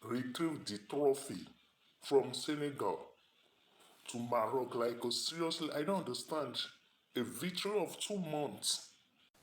retrieved the trophy from Senegal to Maroc. Like, seriously, I don't understand. A victory of 2 months.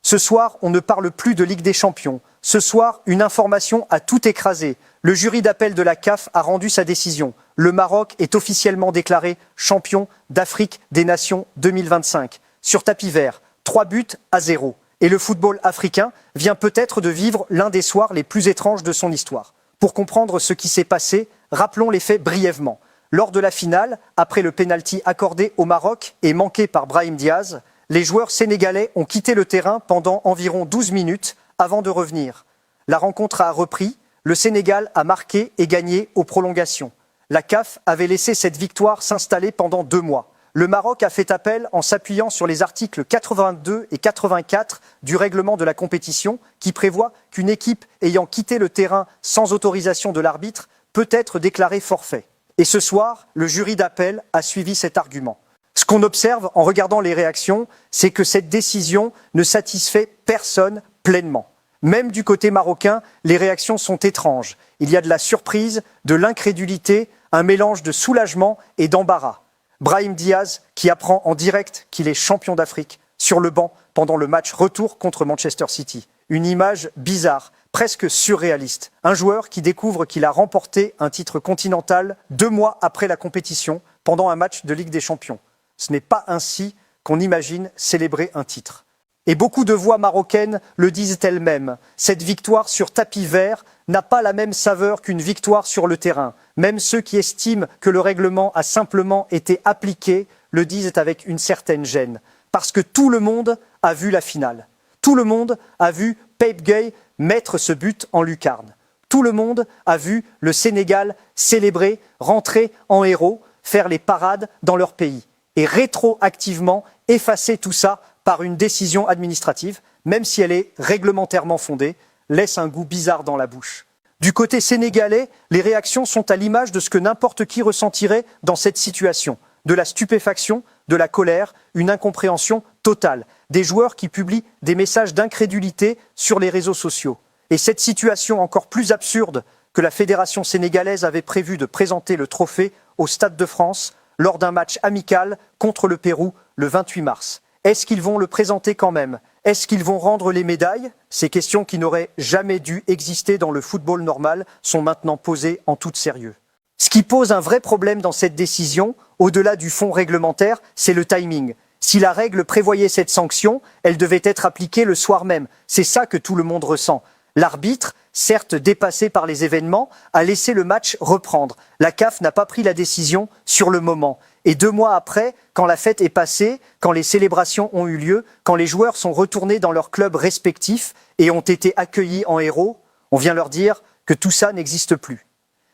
Ce soir, on ne parle plus de Ligue des Champions. Ce soir, une information a tout écrasé. Le jury d'appel de la CAF a rendu sa décision. Le Maroc est officiellement déclaré champion d'Afrique des Nations 2025. Sur tapis vert, 3-0. Et le football africain vient peut-être de vivre l'un des soirs les plus étranges de son histoire. Pour comprendre ce qui s'est passé, rappelons les faits brièvement. Lors de la finale, après le pénalty accordé au Maroc et manqué par Brahim Diaz, les joueurs sénégalais ont quitté le terrain pendant environ 12 minutes avant de revenir. La rencontre a repris, le Sénégal a marqué et gagné aux prolongations. La CAF avait laissé cette victoire s'installer pendant 2 mois. Le Maroc a fait appel en s'appuyant sur les articles 82 et 84 du règlement de la compétition qui prévoit qu'une équipe ayant quitté le terrain sans autorisation de l'arbitre peut être déclarée forfait. Et ce soir, le jury d'appel a suivi cet argument. Ce qu'on observe en regardant les réactions, c'est que cette décision ne satisfait personne pleinement. Même du côté marocain, les réactions sont étranges. Il y a de la surprise, de l'incrédulité, un mélange de soulagement et d'embarras. Brahim Diaz qui apprend en direct qu'il est champion d'Afrique sur le banc pendant le match retour contre Manchester City. Une image bizarre, presque surréaliste. Un joueur qui découvre qu'il a remporté un titre continental 2 mois après la compétition pendant un match de Ligue des Champions. Ce n'est pas ainsi qu'on imagine célébrer un titre. Et beaucoup de voix marocaines le disent elles-mêmes. Cette victoire sur tapis vert n'a pas la même saveur qu'une victoire sur le terrain. Même ceux qui estiment que le règlement a simplement été appliqué le disent avec une certaine gêne. Parce que tout le monde a vu la finale. Tout le monde a vu Pape Gueye mettre ce but en lucarne. Tout le monde a vu le Sénégal célébrer, rentrer en héros, faire les parades dans leur pays. Et rétroactivement effacer tout ça par une décision administrative, même si elle est réglementairement fondée, laisse un goût bizarre dans la bouche. Du côté sénégalais, les réactions sont à l'image de ce que n'importe qui ressentirait dans cette situation. De la stupéfaction, de la colère, une incompréhension totale. Des joueurs qui publient des messages d'incrédulité sur les réseaux sociaux. Et cette situation encore plus absurde que la fédération sénégalaise avait prévu de présenter le trophée au Stade de France lors d'un match amical contre le Pérou le 28 mars. Est-ce qu'ils vont le présenter quand même? Est-ce qu'ils vont rendre les médailles? Ces questions qui n'auraient jamais dû exister dans le football normal sont maintenant posées en tout sérieux. Ce qui pose un vrai problème dans cette décision, au-delà du fond réglementaire, c'est le timing. Si la règle prévoyait cette sanction, elle devait être appliquée le soir même. C'est ça que tout le monde ressent. L'arbitre, certes dépassé par les événements, a laissé le match reprendre. La CAF n'a pas pris la décision sur le moment. Et 2 mois après, quand la fête est passée, quand les célébrations ont eu lieu, quand les joueurs sont retournés dans leurs clubs respectifs et ont été accueillis en héros, on vient leur dire que tout ça n'existe plus.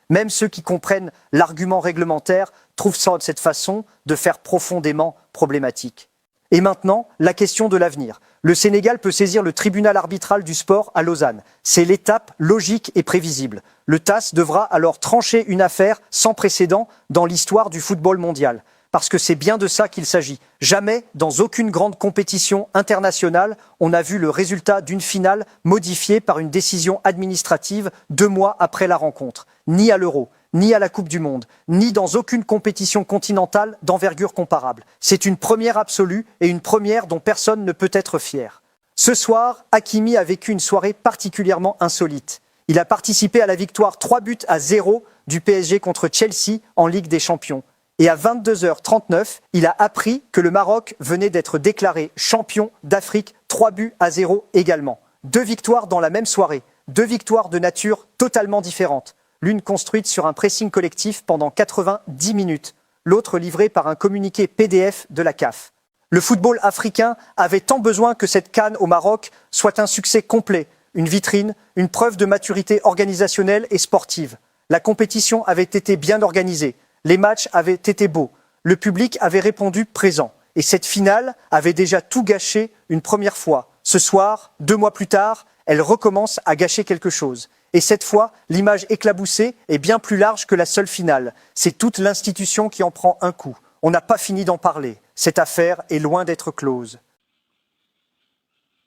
Même ceux qui comprennent l'argument réglementaire trouvent ça de cette façon de faire profondément problématique. Et maintenant, la question de l'avenir. Le Sénégal peut saisir le tribunal arbitral du sport à Lausanne. C'est l'étape logique et prévisible. Le TAS devra alors trancher une affaire sans précédent dans l'histoire du football mondial. Parce que c'est bien de ça qu'il s'agit. Jamais, dans aucune grande compétition internationale, on n'a vu le résultat d'une finale modifié par une décision administrative 2 mois après la rencontre. Ni à l'Euro, ni à la Coupe du Monde, ni dans aucune compétition continentale d'envergure comparable. C'est une première absolue et une première dont personne ne peut être fier. Ce soir, Hakimi a vécu une soirée particulièrement insolite. Il a participé à la victoire 3-0 du PSG contre Chelsea en Ligue des Champions. Et à 22h39, il a appris que le Maroc venait d'être déclaré champion d'Afrique 3-0 également. 2 victoires dans la même soirée, 2 victoires de nature totalement différente. L'une construite sur un pressing collectif pendant 90 minutes, l'autre livrée par un communiqué PDF de la CAF. Le football africain avait tant besoin que cette CAN au Maroc soit un succès complet, une vitrine, une preuve de maturité organisationnelle et sportive. La compétition avait été bien organisée, les matchs avaient été beaux, le public avait répondu présent. Et cette finale avait déjà tout gâché une première fois. Ce soir, 2 mois plus tard, elle recommence à gâcher quelque chose. Et cette fois, l'image éclaboussée est bien plus large que la seule finale. C'est toute l'institution qui en prend un coup. On n'a pas fini d'en parler. Cette affaire est loin d'être close.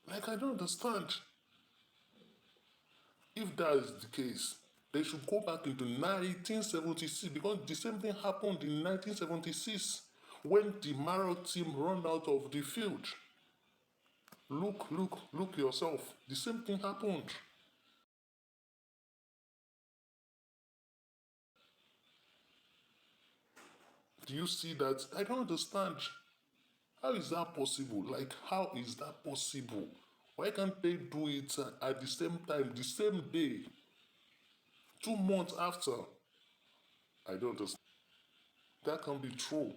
Like, I don't understand. If that is the case, They should go back into 1976 because the same thing happened in 1976 when the Maroc team ran out of the field. Look yourself. The same thing happened. Do you see that? I don't understand. How is that possible? Like, how is that possible? Why can't they do it at the same time, the same day, 2 months after? I don't understand. That can be true.